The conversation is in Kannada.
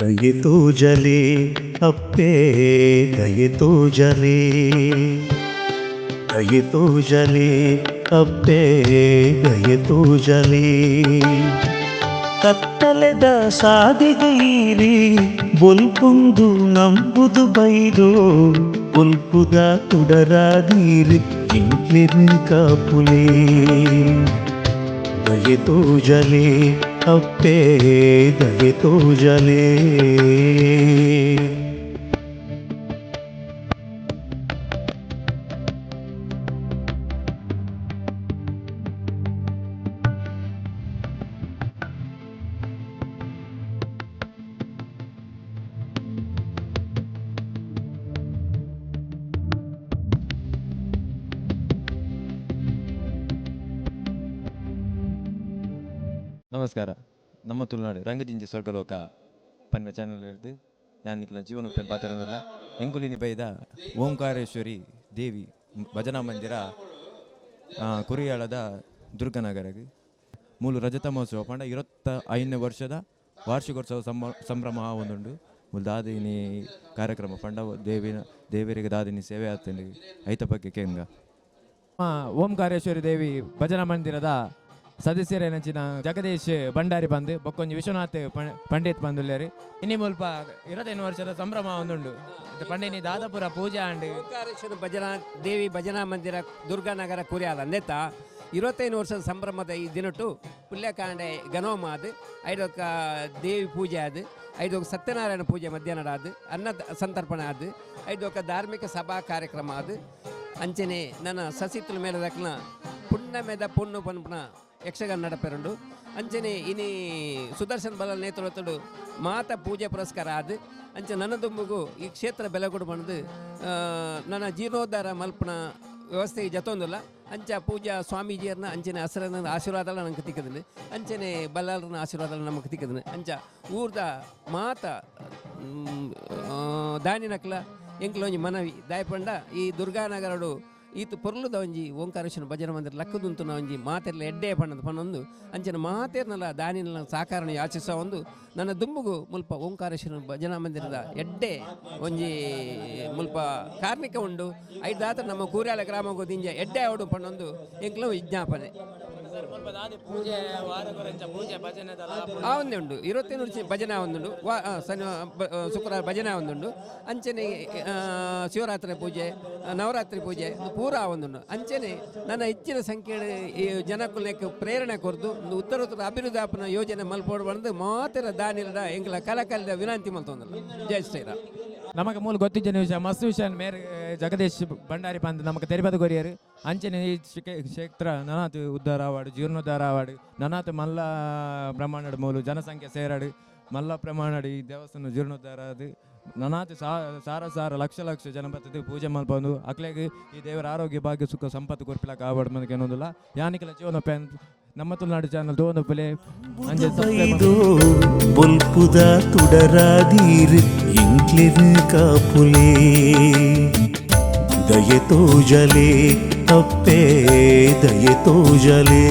ದಯೆ ತೋಜಲೆ ಅಪ್ಪೇ ದಯೆ ತೋಜಲೆ, ದಯೆ ತೋಜಲೆ ಅಪ್ಪೇ ದಯೆ ತೋಜಲೆ. ಕತ್ತಲೆದ ಸಾದಿಗೈರಿ ಬೊಲ್ಪುಂದು ನಂಬುದು ಬೈದು, ಬೊಲ್ಪುದ ತುಡರಾದೀರಿ ಇಂಕ್ಲಿನ ಕಾಪುಲೆ. ದಯೆ ತೋಜಲೆ ಅಪ್ಪೇ ದಯೆ ತೋಜಲೆ. ನಮಸ್ಕಾರ. ನಮ್ಮ ತುಳುನಾಡು ರಂಗಜಿಂಜಿ ಸ್ವರ್ಗಲೋಕ ಪನ್ಯ ಚಾನಲ್ ಹಿಡಿದು ನಾನು ನಿಖಿಲ ಜೀವನ ಪಾತ್ರನಲ್ಲ ಎಂಕುಲಿನಿ ಬೈದ ಓಂಕಾರೇಶ್ವರಿ ದೇವಿ ಭಜನಾ ಮಂದಿರ ಕುರಿಯಾಳದ ದುರ್ಗನಗರಗೆ ಮೂಲು ರಜತ ಮಹೋತ್ಸವ ಪಂಡ 25ನೇ ವರ್ಷದ ವಾರ್ಷಿಕೋತ್ಸವ ಸಂಭ್ರಮ ಒಂದುಂಡು. ದಾದಿನಿ ಕಾರ್ಯಕ್ರಮ ಪಂಡ ದೇವರಿಗೆ ದಾದಿನಿ ಸೇವೆ ಆಗ್ತಂಡು ಐತ ಬಗ್ಗೆ ಕೇಂಗ ಓಂಕಾರೇಶ್ವರಿ ದೇವಿ ಭಜನಾ ಮಂದಿರದ ಸದಸ್ಯರೇನಂಚಿನ ಜಗದೀಶ್ ಭಂಡಾರಿ ಬಂದು ಬೊಕ್ಕೊಂಜಿ ವಿಶ್ವನಾಥ್ ಪಂಡಿತ್ ಬಂದುಲ್ಲೇರಿ ಇನ್ನಿ ಮುಲ್ಪ 25 ವರ್ಷದ ಸಂಭ್ರಮ ಒಂದುಂಡು. ಪಂಡಿನಿ ದಾದಾಪುರ ಪೂಜಾ ಅಂಡ್ ಓಂಕಾರೇಶ್ವರ ಭಜನಾ ದೇವಿ ಭಜನಾ ಮಂದಿರ ದುರ್ಗಾನಗರ ಕುರಿಯಾದ ಅಂದೆತ್ತ 25 ವರ್ಷದ ಸಂಭ್ರಮದ ಈ ದಿನಟ್ಟು ಪುಲ್ಯಕಾಂಡೆ ಗಣೋಮ ಅದು ಐದೊಕ್ಕ ದೇವಿ ಪೂಜೆ ಅದು ಐದೊಕ್ಕ ಸತ್ಯನಾರಾಯಣ ಪೂಜೆ ಮಧ್ಯಾಹ್ನ ಅದು ಅನ್ನ ಸಂತರ್ಪಣೆ ಅದು ಐದೊಕ್ಕ ಧಾರ್ಮಿಕ ಸಭಾ ಕಾರ್ಯಕ್ರಮ ಅದು ಅಂಚನೆ ನನ್ನ ಸಸಿತ್ಲ ಮೇಲೆ ದಕ್ಕನ ಪುಣ್ಯ ಮೇದ ಪುಣ್ಣು ಪನ್ಪುನ ಯಕ್ಷಗಾನ ನಡಪೆರಂಡು ಅಂಚನೆ ಇನಿ ಸುದರ್ಶನ್ ಬಲ ನೇತೃತ್ವಡು ಮಾತ ಪೂಜೆ ಪುರಸ್ಕಾರ ಅದು ಅಂಚೆ ನನ್ನ ದುಂಬುಗು ಈ ಕ್ಷೇತ್ರ ಬೆಲೆಗೊಡು ಬಂದು ನನ್ನ ಜೀರ್ಣೋದ್ಧಾರ ಮಲ್ಪನ ವ್ಯವಸ್ಥೆ ಜತೊಂದಿಲ್ಲ ಅಂಚ ಪೂಜಾ ಸ್ವಾಮೀಜಿಯರ್ನ ಅಂಚನೆ ಹಸರನ ಆಶೀರ್ವಾದ ನಮ್ಗೆ ತಿಕ್ಕದನು ಅಂಚನೆ ಬಲ್ಲಾರನ ಆಶೀರ್ವಾದ ನಮಗೆ ತಿಕ್ಕದನು ಅಂಚ ಊರ್ದ ಮಾತ ದಾನಿನಕ್ಲ ಎಂಕ್ಲೊಂಜಿ ಮನವಿ ದಾಯಪಂಡ ಈ ದುರ್ಗಾನಗರಡು ಈತು ಪೊರ್ಲುದ ಒಂಜಿ ಓಂಕಾರೇಶ್ವರ ಭಜನಾ ಮಂದಿರ ಲಕ್ಕದುಂತುನ ಒಂಜಿ ಮಾತೆರ್ಲ ಎಡ್ಡೆ ಪಣ್ಣದ ಪನ್ನೊಂದು ಅಂಚನ ಮಾತೇರ್ನಲ್ಲ ದಾನಿನ ಸಾಕಾರಣ ಯಾಚಿಸ ಒಂದು ನನ್ನ ದುಂಬುಗು ಮುಲ್ಪ ಓಂಕಾರೇಶ್ವರ ಭಜನಾ ಮಂದಿರದ ಎಡ್ಡೆ ಒಂಜಿ ಮುಲ್ಪ ಕಾರ್ಮಿಕ ಉಂಡು ಐದಾತ ನಮ್ಮ ಕೂರ್ಯಾಲ ಗ್ರಾಮಗೂ ದಿಂಜ ಎಡ್ಡೆ ಅವಡು ಪಣ್ಣೊಂದು ಎಂಕ್ಲ ವಿಜ್ಞಾಪನೆ ಒಂದೇ ಉಂಡು 25 ವರ್ಷ ಭಜನಾ ಒಂದುಂಡು ಶುಕ್ರವಾರ ಭಜನಾ ಒಂದುಂಡು ಅಂಚನೆ ಶಿವರಾತ್ರಿ ಪೂಜೆ ನವರಾತ್ರಿ ಪೂಜೆ ಪೂರಾ ಒಂದುಂಡು ಅಂಚನೆ ನನ್ನ ಹೆಚ್ಚಿನ ಸಂಖ್ಯೆ ಈ ಜನಕ್ಕೂ ಪ್ರೇರಣೆ ಕೊರದು ಒಂದು ಉತ್ತರೋತ್ತರ ಅಭಿವೃದ್ಧಾಪನ ಯೋಜನೆ ಮಲ್ಪೋಡು ಬಂದು ಮಾತ್ರ ದಾನಿಲದ ಎಂಗ್ಲ ಕಲಕಲದ ವಿನಂತಿ ಮಲ್ತೊಂದಲ್ಲ. ಜೈ ಶ್ರೀರಾಮ್. ನಮಗೆ ಮೂಲ ಗೊತ್ತಿದ್ದ ವಿಷಯ ಮಸ್ತ್ ವಿಷಯ ಮೇರೆ ಜಗದೀಶ್ ಭಂಡಾರಿ ಬಂದು ನಮಗೆ ತೆರಿಬದ ಕೊರಿಯರು ಅಂಚನೆ ಈ ಕ್ಷೇತ್ರ ನನಾತ್ ಉದ್ಧಾರ ಆವಾಡು ಜೀರ್ಣೋದ್ಧಾರ ಆವಾಡು ನನಾತ್ ಮಲ್ಲ ಪ್ರಮಾಣದ ಮೂಲ ಜನಸಂಖ್ಯೆ ಸೇರಾಡು ಮಲ್ಲ ಪ್ರಮಾಣದ ಈ ದೇವಸ್ಥಾನ ಜೀರ್ಣೋದ್ಧಾರ ಅದು ನನಾತ್ ಸಾರ ಲಕ್ಷ ಜನ ಬರ್ತದೆ ಪೂಜೆ ಮಲ್ಪಂದು ಅಕ್ಲೆಗೆ ಈ ದೇವರ ಆರೋಗ್ಯ ಭಾಗ್ಯ ಸುಖ ಸಂಪತ್ತು ಕೊರ್ಪಿಲಕ ಆವಾಡು ಮಂದಿಗೆ ಅನ್ನೋದಿಲ್ಲ ಯಾನಿಕಲ ಜೀವನ ಪ್ಯಾನ್ ನಮ್ಮ ತುಳುನಾಡು ಚಾನಲ್ ತೋಂದು ಪಲೆ ಅಂಜೆ ಬೊಲ್ಪುದ ತುಡರಾದೀರ್ ಇಂಕ್ಲಿನ ಕಾಪುಲೆ. ದಯೆ ತೋಜಲೆ ಅಪ್ಪೇ ದಯೆ ತೋಜಲೆ.